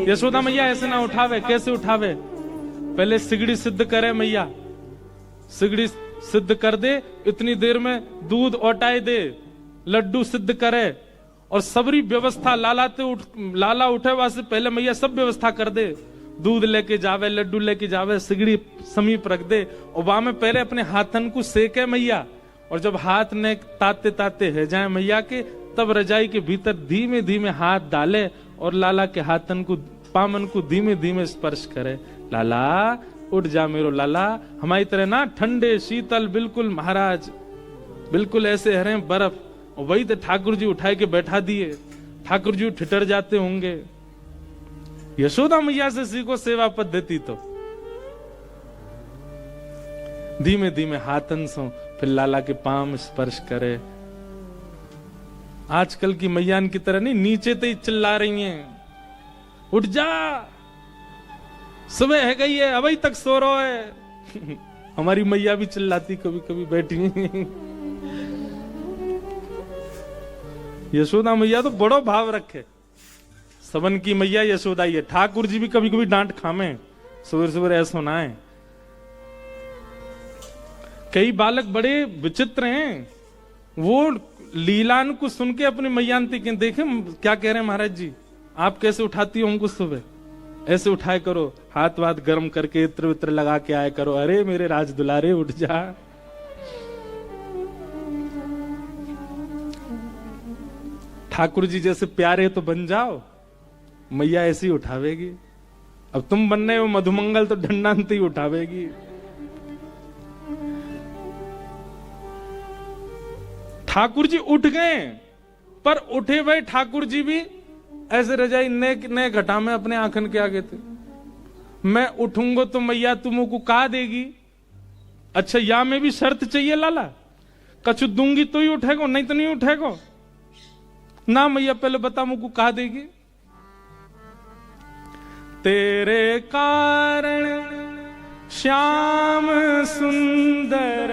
यशोदा मैया ऐसे ना उठावे, कैसे उठावे? पहले सिगड़ी सिद्ध करे मैया, सिगड़ी सिद्ध कर दे, इतनी देर में दूध औटाए दे, लड्डू सिद्ध करे और सबरी व्यवस्था लाला उठे वासे पहले मैया सब व्यवस्था कर दे, दूध लेके जावे, लड्डू लेके जावे, सिगड़ी समीप रख दे और वहां में पहले अपने हाथन को सेके मैया, और जब हाथ ने ताते ताते है जाए मैया के, तब रजाई के भीतर धीमे धीमे हाथ डाले और लाला के हाथन को, पामन को धीमे धीमे स्पर्श करे। लाला उठ जा मेरो लाला, हमारी तरह ना ठंडे शीतल बिल्कुल महाराज, बिल्कुल ऐसे हरे बर्फ। और वही तो ठाकुर जी उठाए के बैठा दिए, ठाकुर जी ठिठर जाते होंगे। यशोदा मैया से सीखो सेवा पद्धति। तो धीमे धीमे हाथन सो फिर लाला के पाम स्पर्श करे। आजकल की मैयान की तरह नहीं नीचे तो ही चिल्ला रही हैं, उठ जा सुबह है गई है अभी तक सो रहा है। हमारी मैया भी चिल्लाती कभी कभी बैठी। यशोदा मैया तो बड़ो भाव रखे, सबन की मैया यशोदा ही है। ठाकुर जी भी कभी कभी डांट खामे, सुबह सुबह ऐसा ना है। कई बालक बड़े विचित्र हैं, वो लीलान को सुन के अपनी मैयांती के देखे क्या कह रहे हैं महाराज जी, आप कैसे उठाती हो हमको सुबह, ऐसे उठाए करो, हाथ वाथ गर्म करके इत्र वित्र लगा के आए करो। अरे मेरे राज दुलारे उठ जा। ठाकुर जी जैसे प्यारे तो बन जाओ, मैया ऐसी उठावेगी। अब तुम बनने हो मधुमंगल तो ढंडांती उठावेगी। ठाकुर जी उठ गए, पर उठे हुए ठाकुर जी भी ऐसे रजाई नए घटा में अपने आंखन के आगे थे। मैं उठूंगा तो मैया तुमको कहा देगी? अच्छा या में भी शर्त चाहिए लाला, कछु दूंगी तो ही उठेगो, नहीं तो नहीं उठेगो ना। मैया पहले बता मुझको कहा देगी? तेरे कारण श्याम सुंदर,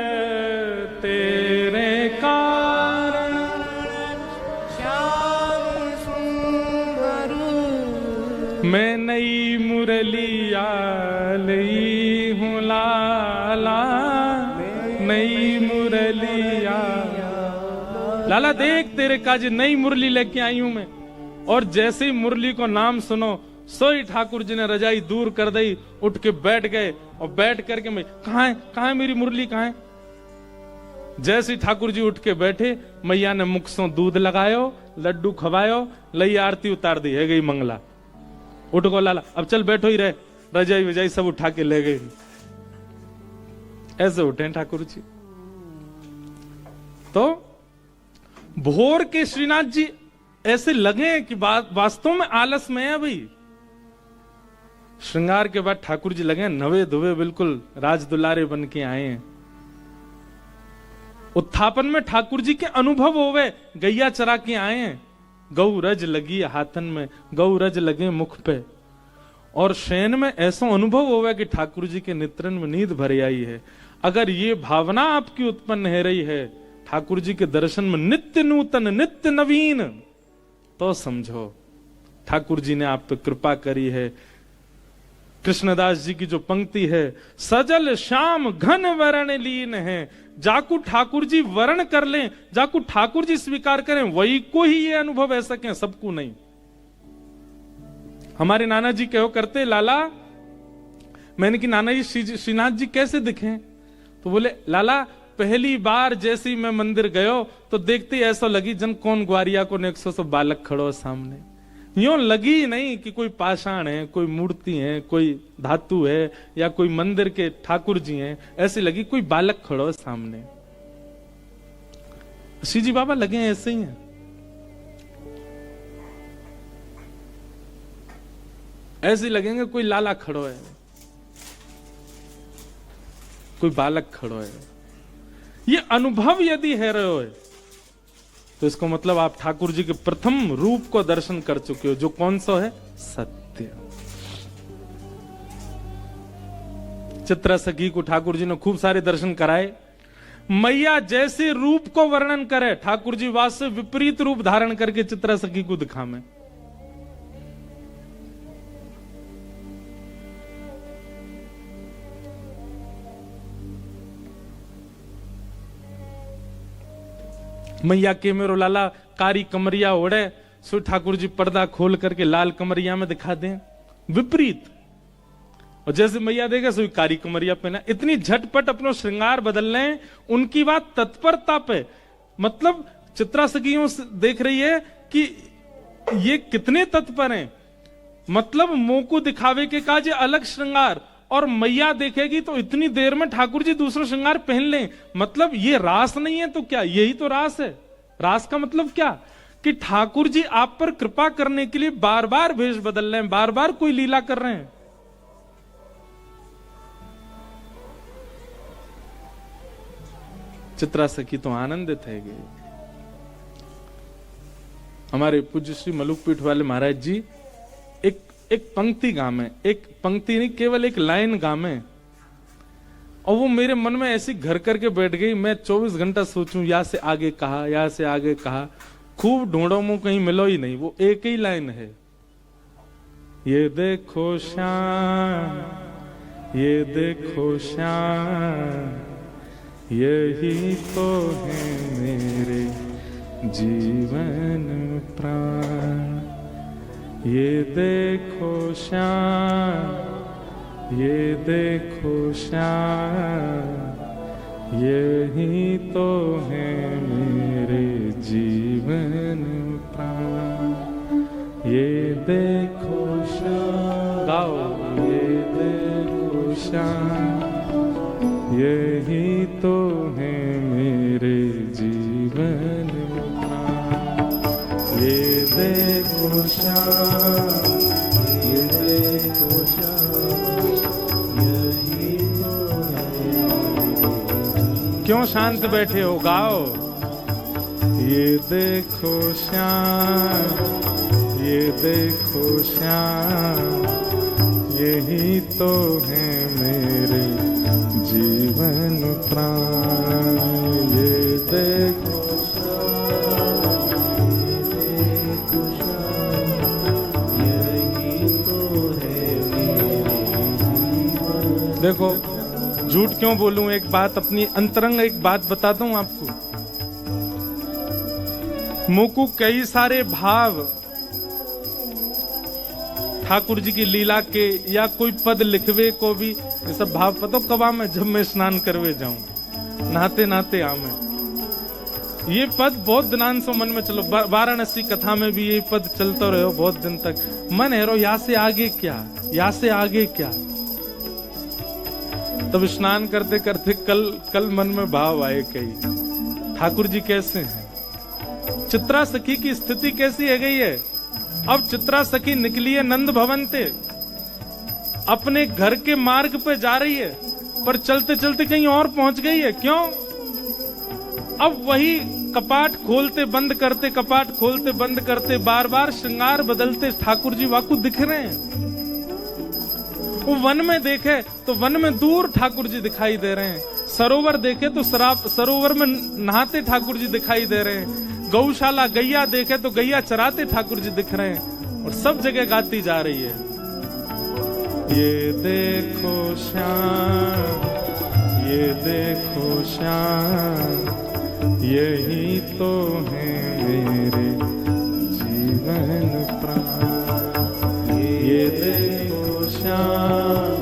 तेरे कारण श्याम सुंदर, मैं नई मुरलिया ली हूं लाला, नई मुरलिया। लाला देख तेरे काज नई मुरली लेके आई हूं मैं। और जैसे ही मुरली को नाम सुनो, सोई ठाकुर जी ने रजाई दूर कर दी, उठ के बैठ गए। और बैठ करके मैं कहां है मेरी मुरली कहां है? जैसे ठाकुर जी उठ के बैठे, मैया ने मुख से दूध लगायो, लड्डू खवायो, लई आरती उतार दी, है गई मंगला। उठ गो लाला, अब चल बैठो ही रहे। रजाई वजाई सब उठा के ले गई। ऐसे उठे ठाकुर जी। तो भोर के श्रीनाथ जी ऐसे लगे कि वास्तव में आलस में है भाई। श्रृंगार के बाद ठाकुर जी लगे नवे धुवे बिल्कुल राज दुलारे बन के आए हैं। उत्थापन में ठाकुर जी के अनुभव होवे, गैया चरा के आए हैं, गौ रज लगी हाथन में, गौ रज लगे मुख पे। और शयन में ऐसा अनुभव होवे कि ठाकुर जी के नेत्रन में नींद भर आई है। अगर ये भावना आपकी उत्पन्न है रही है ठाकुर जी के दर्शन में नित्य नूतन नित्य नवीन, तो समझो ठाकुर जी ने आप पे कृपा करी है। कृष्णदास जी की जो पंक्ति है, सजल श्याम घन वरण लीन है, जाकू ठाकुर जी वर्ण कर लें, जाकू ठाकुर जी स्वीकार करें, वही को ही ये अनुभव ऐसा सके, सबको नहीं। हमारे नाना जी कहो करते, लाला मैंने कि नाना जी श्रीनाथ जी कैसे दिखे? तो बोले लाला पहली बार जैसे ही मैं मंदिर गयो तो देखते ही ऐसा लगी जन कौन ग्वारिया को ने 100 बालक खड़ो सामने। यूं लगी नहीं कि कोई पाषाण है, कोई मूर्ति है, कोई धातु है, या कोई मंदिर के ठाकुर जी हैं। ऐसी लगी कोई बालक खड़ो सामने। श्री जी बाबा लगे ऐसे ही हैं। ऐसे लगेंगे कोई लाला खड़ो है, कोई बालक खड़ो है। ये अनुभव यदि है रहे हो तो इसको मतलब आप ठाकुर जी के प्रथम रूप को दर्शन कर चुके हो, जो कौन सा है? सत्य। चित्रा सखी को ठाकुर जी ने खूब सारे दर्शन कराए। मैया जैसे रूप को वर्णन करे, ठाकुर जी वास्तव विपरीत रूप धारण करके चित्रा सखी को दिखावे। मैया के मेरो लाला कारी कमरिया ओढ़े, सो ठाकुर जी पर्दा खोल करके लाल कमरिया में दिखा दें, विपरीत। और जैसे मैया देगा सो कारी कमरिया पहना, इतनी झटपट अपना श्रृंगार बदल लें। उनकी बात तत्परता पे, मतलब चित्रा सखियों देख रही है कि ये कितने तत्पर हैं, मतलब मुंह को दिखावे के काज अलग श्रृंगार, और मैया देखेगी तो इतनी देर में ठाकुर जी दूसरा श्रृंगार पहन लें। मतलब ये रास नहीं है तो क्या, यही तो रास है। रास का मतलब क्या कि ठाकुर जी आप पर कृपा करने के लिए बार बार भेष बदल रहे हैं, बार बार कोई लीला कर रहे हैं। चित्रा सखी तो आनंदित है। हमारे पूज्य श्री मलुकपीठ वाले महाराज जी एक पंक्ति गामे, एक पंक्ति नहीं केवल एक लाइन गामे, और वो मेरे मन में ऐसी घर करके बैठ गई। मैं 24 घंटा सोचूं, या से आगे कहा, या से आगे कहा, खूब ढूंढो मुंह, कहीं मिलो ही नहीं। वो एक ही लाइन है, ये देखो श्याम, ये देखो श्याम, यही तो है मेरे जीवन प्राण। ये देखो श्याम, ये देखो श्याम, यही तो है मेरे जीवन प्राण। ये देखो श्याम, गाओ, ये देखो श्याम, यही तो है मेरे जीवन प्राण। ये देखो श्याम, ये देखो श्याम, यही तो है। क्यों शांत बैठे हो, गाओ। ये देखो श्याम, ये देखो श्याम, यही तो है मेरे जीवन प्राण। ये देखो देखो, झूठ क्यों बोलूं, एक बात अपनी अंतरंग एक बात बताता हूं आपको। मुंह को कई सारे भाव ठाकुर जी की लीला के या कोई पद लिखवे को भी, ये सब भाव पता कब आ मैं, जब मैं स्नान करवे जाऊं, नहाते नहाते आ मैं। ये पद बहुत दिनान से मन में चलो, वाराणसी कथा में भी ये पद चलता रहो बहुत दिन तक। मन है रो, यहाँ से आगे क्या, यहाँ से आगे क्या। तब स्नान करते करते कल मन में भाव आए कई, ठाकुर जी कैसे हैं, चित्रा सखी की स्थिति कैसी है गई है। अब चित्रा सखी निकली है नंद भवन से, अपने घर के मार्ग पे जा रही है, पर चलते चलते कहीं और पहुंच गई है। क्यों? अब वही कपाट खोलते बंद करते, कपाट खोलते बंद करते, बार बार श्रृंगार बदलते ठाकुर जी वाकु दिख रहे हैं। वो वन में देखे तो वन में दूर ठाकुर जी दिखाई दे रहे हैं, सरोवर देखे तो सरोवर में नहाते ठाकुर जी दिखाई दे रहे हैं, गौशाला गैया देखे तो गैया चराते ठाकुर जी दिख रहे हैं, और सब जगह गाती जा रही है, ये देखो श्याम, ये देखो श्याम, यही तो है मेरे जीवन प्राण। ये देखो श्याम,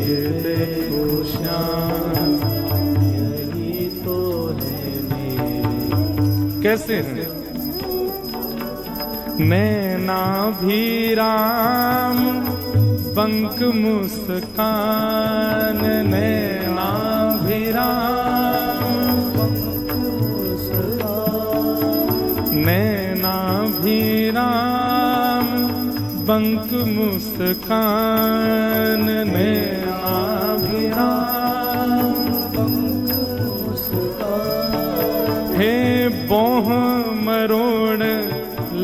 ये देखो श्याम, यही तो है मेरे। कैसे हैं? नैना भी राम, पंख मुस्कान, नैना भी राम, नैना भी राम, पंख मुस्कान, नैना भी राम, पंख मुस्कान। हे बोह मरोड़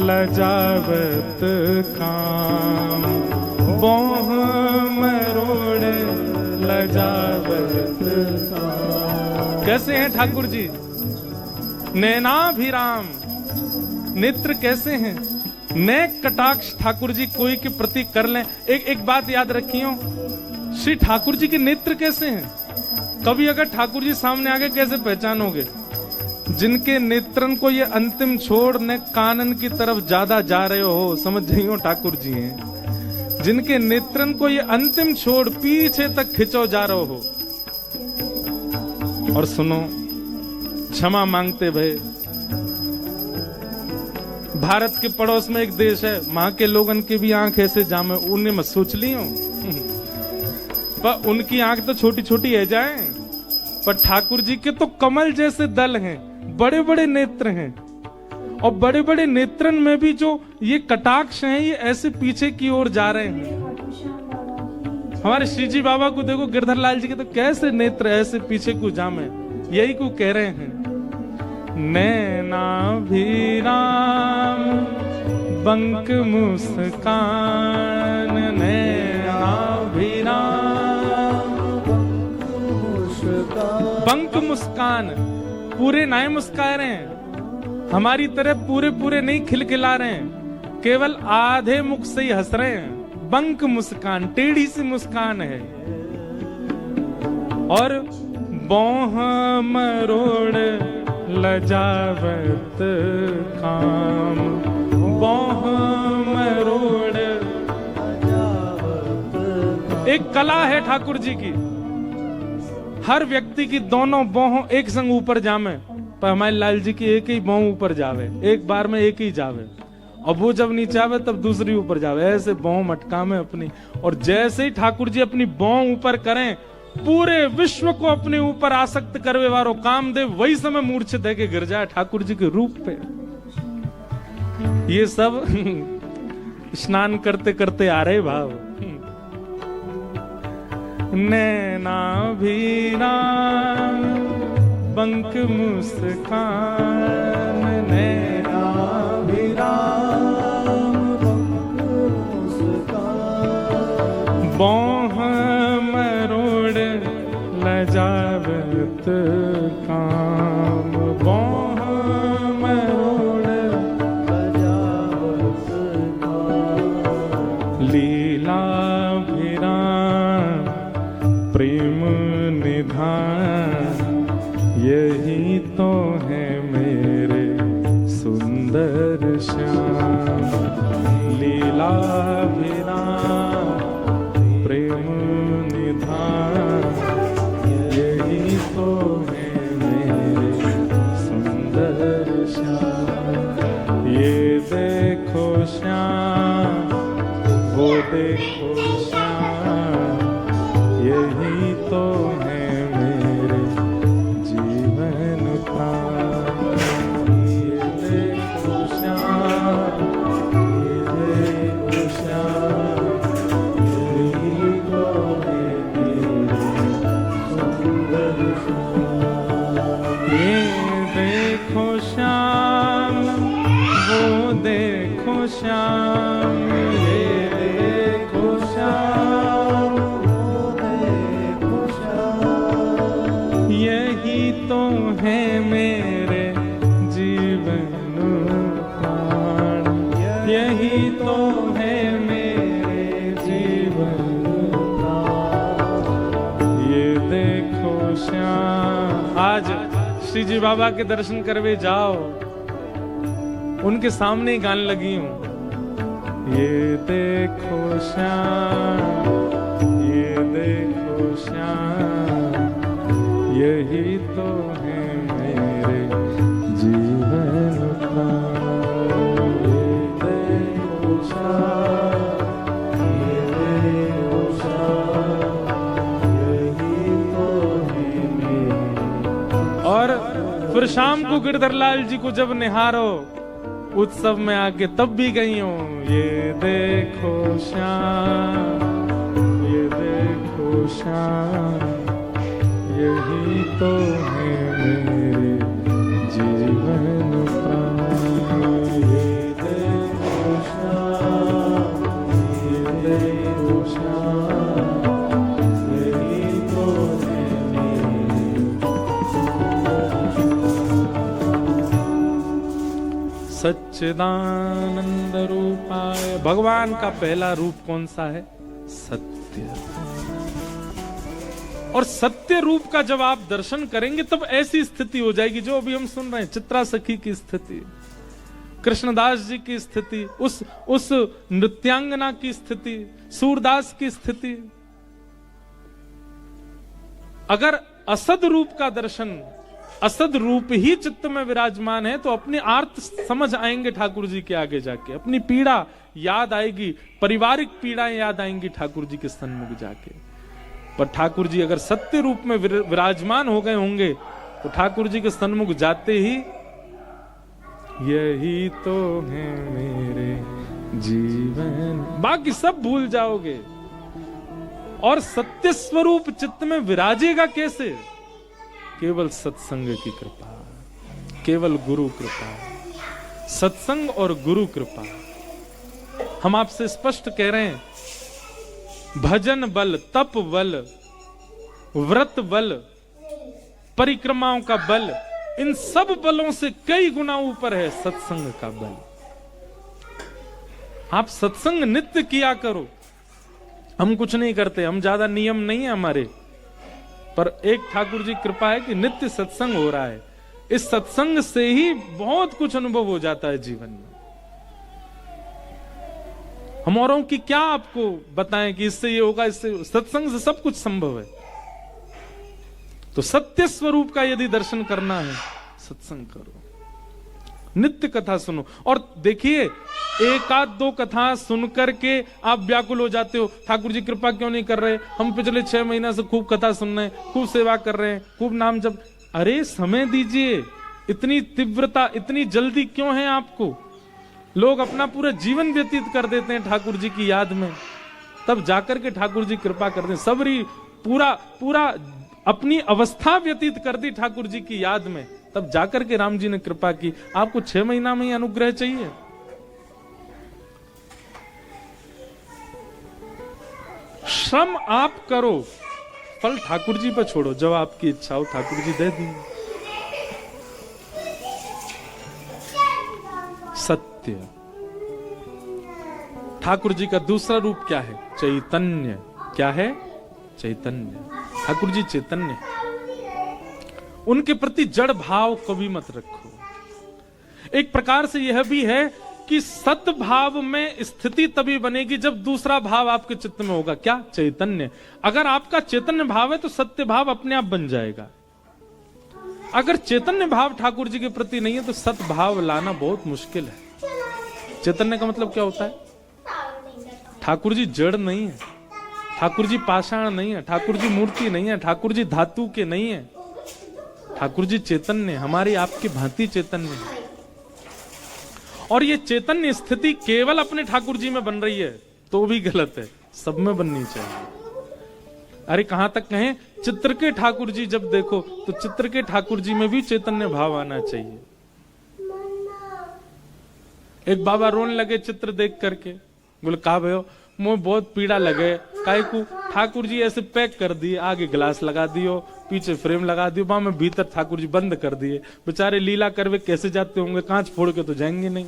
लजावत काम, बोह मरोड़ लजावत काम। कैसे हैं ठाकुर जी? नैनाभिराम, नेत्र कैसे हैं? नेक कटाक्ष ठाकुर जी कोई के प्रति कर लें। एक बात याद रखियो, श्री ठाकुर जी के नेत्र कैसे हैं? कभी अगर ठाकुर जी सामने आगे कैसे पहचानोगे? जिनके नेत्रन को ये अंतिम छोड़ ने कानन की तरफ ज्यादा जा रहे हो, समझ जाइयो ठाकुर जी हैं, जिनके नेत्रन को ये अंतिम छोड़ पीछे तक खिंचो जा रहे हो। और सुनो, क्षमा मांगते भय, भारत के पड़ोस में एक देश है, वहां के लोगन की भी आंख ऐसे जामे, उन्हें मत सोच लियो पर उनकी आंख तो छोटी छोटी है जाए, पर ठाकुर जी के तो कमल जैसे दल हैं, बड़े बड़े नेत्र हैं, और बड़े बड़े नेत्रन में भी जो ये कटाक्ष हैं, ये ऐसे पीछे की ओर जा रहे हैं। हमारे श्री जी बाबा को देखो, गिरधर लाल जी के तो कैसे नेत्र ऐसे पीछे को जामे, यही को कह रहे हैं। नैना भी राम बंक मुस्कान, नैना भी राम बंक मुस्कान, पूरे नाय मुस्का रहे हैं, हमारी तरह पूरे पूरे नहीं खिलखिला रहे हैं, केवल आधे मुख से ही हंस रहे हैं। बंक मुस्कान, टेढ़ी सी मुस्कान है। और बोह मरोड़ लजावत काम, बोह मरोड़ एक कला है ठाकुर जी की, हर व्यक्ति की दोनों बोहों एक संग ऊपर जामे, पर हमारे लाल जी की एक ही बोह ऊपर जावे, एक बार में एक ही जावे, और वो जब नीचे आवे तब दूसरी ऊपर जावे, ऐसे बोह मटका में अपनी। और जैसे ही ठाकुर जी अपनी बोह ऊपर करें, पूरे विश्व को अपने ऊपर आसक्त करवे वारो कामदेव वही समय मूर्छित है के गिर जाए ठाकुर जी के रूप पे। ये सब स्नान करते करते आ रहे भाव। नैना भी राम बंक मुस्कान, नैना भी राम बंक मुस्कान, बोह मरोड़ लजावत काम, बोह मरोड़ लजावत काम, लीला भिरान प्रेम निधान, यही तो है मेरे सुंदर श्याम। लीला भिरान प्रेम निधान, यही तो है मेरे सुंदर श्याम। ये देखो श्याम, वो देखो श्याम, यही तो है मेरे जीवन प्राण। ये देखो श्याम, ये देखो श्याम, यही तो है मेरे सुंदर श्याम। ये देखो श्याम, वो देखो श्याम, ये देखो श्याम, यही तो है मेरे जीवन प्राण, यही तो है मेरे जीवन प्राण। ये देखो श्याम, आज श्री जी बाबा के दर्शन करवे जाओ, उनके सामने ही गाने लगी हूं। ये देखो श्याम, ये देखो श्याम, यही तो है मेरे जीवन प्राण। ये देखो श्याम, ये देखो श्याम, यही तो है मेरे। और फिर शाम को गिरधर लाल जी को जब निहारो उत्सव में आके, तब भी गई हूं। ये देखो श्याम, ये देखो श्याम, यही तो है मेरे जीवन प्राण। ये देखो श्याम, ये देखो श्याम, यही तो है मेरे। सच्चिदानंद रूपाय, भगवान का पहला रूप कौन सा है? सत्य। और सत्य रूप का जब आप दर्शन करेंगे तब ऐसी स्थिति हो जाएगी जो अभी हम सुन रहे हैं, चित्रा सखी की स्थिति, कृष्णदास जी की स्थिति, उस नृत्यांगना की स्थिति, सूरदास की स्थिति। अगर असद रूप का दर्शन, असद रूप ही चित्त में विराजमान है तो अपने आर्त समझ आएंगे ठाकुर जी के आगे जाके, अपनी पीड़ा याद आएगी, पारिवारिक पीड़ाएं याद आएंगी ठाकुर जी के सन्मुख जाके। पर ठाकुर जी अगर सत्य रूप में विराजमान हो गए होंगे तो ठाकुर जी के सन्मुख जाते ही यही तो है मेरे जीवन, बाकी सब भूल जाओगे। और सत्य स्वरूप चित्त में विराजेगा कैसे? केवल सत्संग की कृपा, केवल गुरु कृपा, सत्संग और गुरु कृपा। हम आपसे स्पष्ट कह रहे हैं, भजन बल, तप बल, व्रत बल, परिक्रमाओं का बल, इन सब बलों से कई गुना ऊपर है सत्संग का बल। आप सत्संग नित्य किया करो। हम कुछ नहीं करते, हम ज्यादा नियम नहीं है हमारे, पर एक ठाकुर जी कृपा है कि नित्य सत्संग हो रहा है। इस सत्संग से ही बहुत कुछ अनुभव हो जाता है जीवन में। हम औरों की क्या आपको बताएं कि इससे ये होगा, इससे, सत्संग से सब कुछ संभव है। तो सत्य स्वरूप का यदि दर्शन करना है, सत्संग करो, नित्य कथा सुनो। और देखिए, एक आध दो कथा सुनकर के आप व्याकुल हो जाते हो, ठाकुर जी कृपा क्यों नहीं कर रहे, हम पिछले 6 महीना से खूब कथा सुन रहे हैं, खूब सेवा कर रहे हैं, खूब नाम जप। अरे समय दीजिए, इतनी तीव्रता, इतनी जल्दी क्यों है आपको? लोग अपना पूरा जीवन व्यतीत कर देते हैं ठाकुर जी की याद में, तब जाकर के ठाकुर जी कृपा कर दें। सबरी पूरा अपनी अवस्था व्यतीत कर दी ठाकुर जी की याद में, तब जाकर के राम जी ने कृपा की। आपको 6 महीना में ही अनुग्रह चाहिए? श्रम आप करो, फल ठाकुर जी पर छोड़ो। जब आपकी इच्छा हो ठाकुर जी दे दी। सत्य, ठाकुर जी का दूसरा रूप क्या है? चैतन्य। क्या है? चैतन्य। ठाकुर जी चैतन्य, उनके प्रति जड़ भाव कभी मत रखो। एक प्रकार से यह भी है कि सत भाव में स्थिति तभी बनेगी जब दूसरा भाव आपके चित्त में होगा। क्या? चैतन्य। अगर आपका चैतन्य भाव है तो सत्य भाव अपने आप बन जाएगा। अगर चैतन्य भाव ठाकुर जी के प्रति नहीं है तो सत भाव लाना बहुत मुश्किल है। चैतन्य का मतलब क्या होता है? ठाकुर जी जड़ नहीं है, ठाकुर जी पाषाण नहीं है, ठाकुर जी मूर्ति नहीं है, ठाकुर जी धातु के नहीं है। ठाकुर जी चैतन्य, हमारी आपकी भांति चैतन्य है। और ये चैतन्य स्थिति केवल अपने ठाकुर जी में बन रही है तो भी गलत है, सब में बननी चाहिए। अरे कहां तक कहें, चित्र के ठाकुर जी जब देखो तो चित्र के ठाकुर जी में भी चैतन्य भाव आना चाहिए। एक बाबा रोने लगे चित्र देख करके, बोले कहा भयो मुझे बहुत पीड़ा लगे, काहे को? ठाकुर जी ऐसे पैक कर दिए, आगे ग्लास लगा दियो, पीछे फ्रेम लगा दियो, वहां में भीतर ठाकुर जी बंद कर दिए। बेचारे लीला करवे कैसे जाते होंगे, कांच फोड़ के तो जाएंगे नहीं।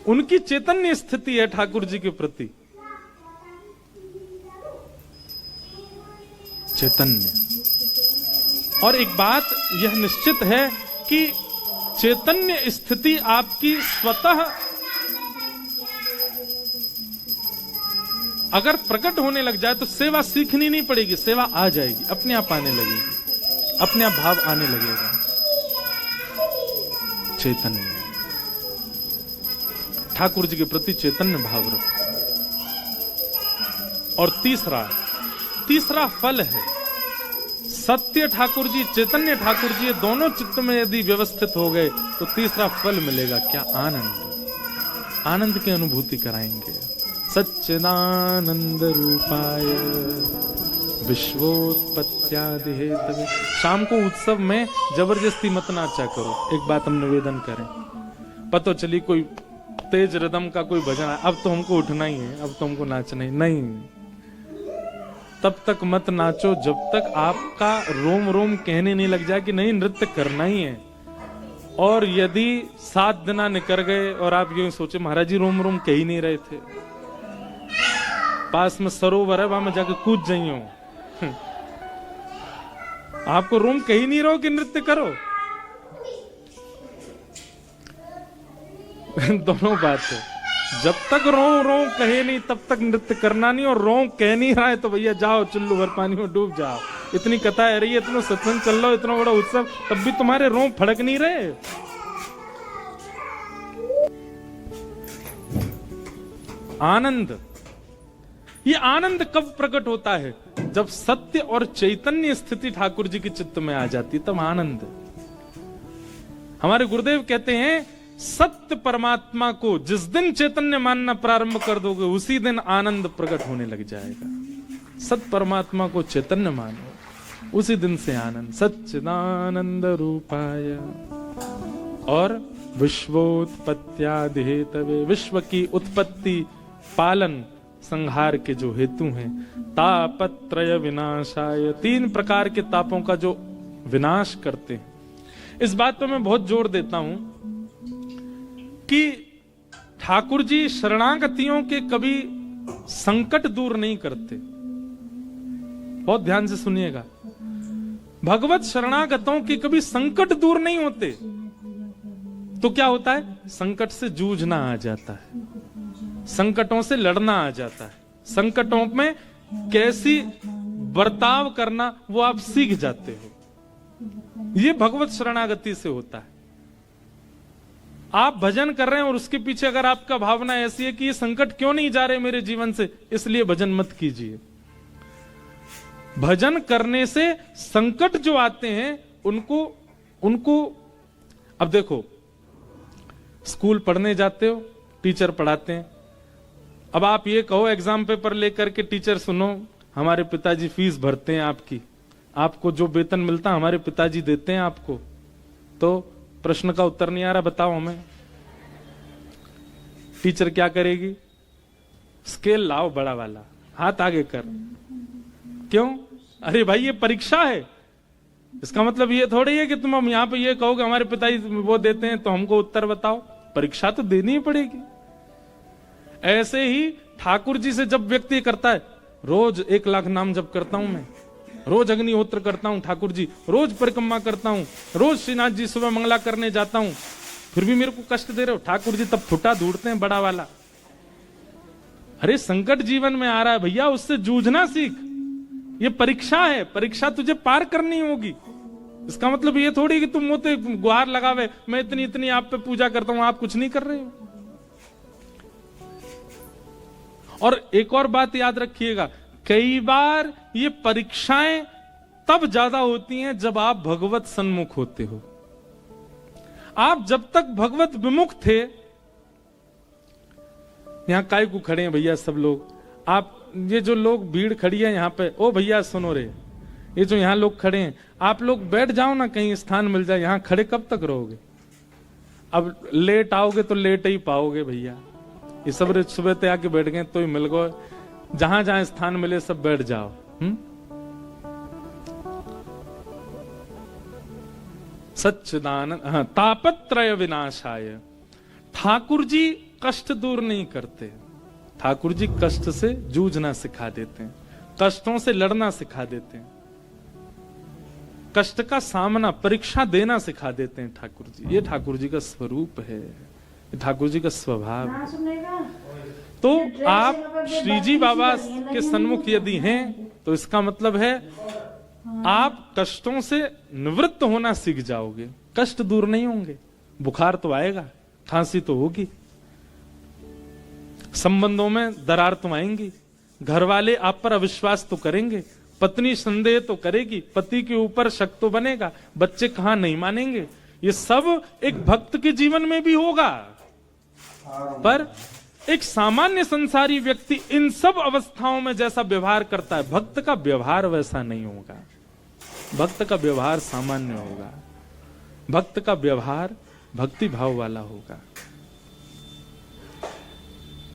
उनकी चैतन्य स्थिति है ठाकुर जी के प्रति, चैतन्य। और एक बात यह निश्चित है कि चैतन्य स्थिति आपकी स्वतः अगर प्रकट होने लग जाए तो सेवा सीखनी नहीं पड़ेगी, सेवा आ जाएगी, अपने आप आने लगेगी, अपने आप भाव आने लगेगा। चैतन्य, ठाकुर जी के प्रति चैतन्य भाव रखो। और तीसरा फल है सत्य ठाकुर जी, चैतन्य ठाकुर जी, दोनों चित्त में यदि व्यवस्थित हो गए तो तीसरा फल मिलेगा। क्या? आनंद। आनंद की अनुभूति कराएंगे। सच्चिदानंद रूपाय विश्वोत्पत्त्यादि हेतवे। शाम को उत्सव में जबरदस्ती मत नाचा करो। एक बात हम निवेदन करें, पता चली कोई तेज रिदम का कोई भजन है, अब तो हमको उठना ही है, अब तो हमको नाचना ही नहीं, तब तक मत नाचो जब तक आपका रोम रोम कहने नहीं लग जाए कि नहीं नृत्य करना ही है। और यदि 7 दिन निकल गए और आप यूं सोचे महाराज जी रोम रोम कह ही नहीं रहे थे, पास में सरोवर है वहां में जाके कूद जाइयो, आपको रोम कही नहीं रहो कि नृत्य करो। दोनों बात है, जब तक रो कहे नहीं तब तक नृत्य करना नहीं, और रो कह नहीं रहा है तो भैया जाओ चुल्लू भर पानी में डूब जाओ। इतनी कथा है रही है, इतना सत्संग चल रहा हो, इतना बड़ा उत्सव, तब भी तुम्हारे रो फड़क नहीं रहे। आनंद, ये आनंद कब प्रकट होता है? जब सत्य और चैतन्य स्थिति ठाकुर जी की चित्त में आ जाती, तब आनंद। हमारे गुरुदेव कहते हैं, सत्य परमात्मा को जिस दिन चैतन्य मानना प्रारंभ कर दोगे, उसी दिन आनंद प्रकट होने लग जाएगा। सत्य परमात्मा को चैतन्य मानो, उसी दिन से आनंद। सच्चिदानंद रूपाय और विश्वोत्पत्त्यादि हेतवे, विश्व की उत्पत्ति, पालन, संहार के जो हेतु हैं। तापत्रय विनाशाय, 3 प्रकार के तापों का जो विनाश करते हैं। इस बात पर मैं बहुत जोर देता हूं कि ठाकुर जी शरणागतियों के कभी संकट दूर नहीं करते। बहुत ध्यान से सुनिएगा, भगवत शरणागतों के कभी संकट दूर नहीं होते। तो क्या होता है? संकट से जूझना आ जाता है, संकटों से लड़ना आ जाता है, संकटों में कैसी बर्ताव करना वो आप सीख जाते हो। ये भगवत शरणागति से होता है। आप भजन कर रहे हैं और उसके पीछे अगर आपका भावना ऐसी है कि ये संकट क्यों नहीं जा रहे मेरे जीवन से, इसलिए भजन मत कीजिए। भजन करने से संकट जो आते हैं उनको अब देखो, स्कूल पढ़ने जाते हो, टीचर पढ़ाते हैं। अब आप ये कहो एग्जाम पेपर लेकर के, टीचर सुनो, हमारे पिताजी फीस भरते हैं आपकी, आपको जो वेतन मिलता है हमारे पिताजी देते हैं आपको, तो प्रश्न का उत्तर नहीं आ रहा, बताओ हमें। टीचर क्या करेगी? स्केल लाओ बड़ा वाला, हाथ आगे कर। क्यों? अरे भाई ये परीक्षा है। इसका मतलब ये थोड़ी है कि तुम हम यहां पे ये कहोगे हमारे पिताजी वो देते हैं तो हमको उत्तर बताओ। परीक्षा तो देनी ही पड़ेगी। ऐसे ही ठाकुर जी से जब व्यक्ति करता है, रोज 1 लाख नाम जप करता हूं मैं, रोज अग्निहोत्र करता हूं ठाकुर जी, रोज परिक्रमा करता हूं, रोज श्रीनाथ जी सुबह मंगला करने जाता हूं, फिर भी मेरे को कष्ट दे रहे हो ठाकुर जी, तब फुटा ढूंढते हैं बड़ा वाला। अरे संकट जीवन में आ रहा है भैया, उससे जूझना सीख। ये परीक्षा है, परीक्षा तुझे पार करनी होगी। इसका मतलब ये थोड़ी कि तुम मोते गुहार लगावे, मैं इतनी इतनी आप पे पूजा करता हूं, आप कुछ नहीं कर रहे हो। और एक और बात याद रखिएगा, कई बार ये परीक्षाएं तब ज्यादा होती हैं जब आप भगवत सन्मुख होते हो। आप जब तक भगवत विमुख थे, यहां काय को खड़े हैं भैया सब लोग, आप ये जो लोग भीड़ खड़ी है यहां पे, ओ भैया सुनो रे, ये जो यहां लोग खड़े हैं, आप लोग बैठ जाओ ना, कहीं स्थान मिल जाए। यहां खड़े कब तक रहोगे? अब लेट आओगे तो लेट ही पाओगे भैया। ये सब सुबह ते आके बैठ गए तो ही मिल गए, जहां जहां स्थान मिले सब बैठ जाओ। सच्चिदानंद, हाँ, तापत्रय विनाशाय। ठाकुर जी कष्ट दूर नहीं करते, ठाकुर जी कष्ट से जूझना सिखा देते हैं, कष्टों से लड़ना सिखा देते हैं, कष्ट का सामना, परीक्षा देना सिखा देते हैं ठाकुर जी। ये ठाकुर जी का स्वरूप है, ये ठाकुर जी का स्वभाव है। तो आप श्रीजी बाबा के सन्मुख यदि हैं तो इसका मतलब है आप कष्टों से निवृत्त होना सीख जाओगे। कष्ट दूर नहीं होंगे, बुखार तो आएगा, खांसी तो होगी, संबंधों में दरार तो आएंगी, घर वाले आप पर अविश्वास तो करेंगे, पत्नी संदेह तो करेगी, पति के ऊपर शक तो बनेगा, बच्चे कहां नहीं मानेंगे। ये सब एक भक्त के जीवन में भी होगा, पर एक सामान्य संसारी व्यक्ति इन सब अवस्थाओं में जैसा व्यवहार करता है, भक्त का व्यवहार वैसा नहीं होगा। भक्त का व्यवहार सामान्य होगा, भक्त का व्यवहार भक्ति भाव वाला होगा।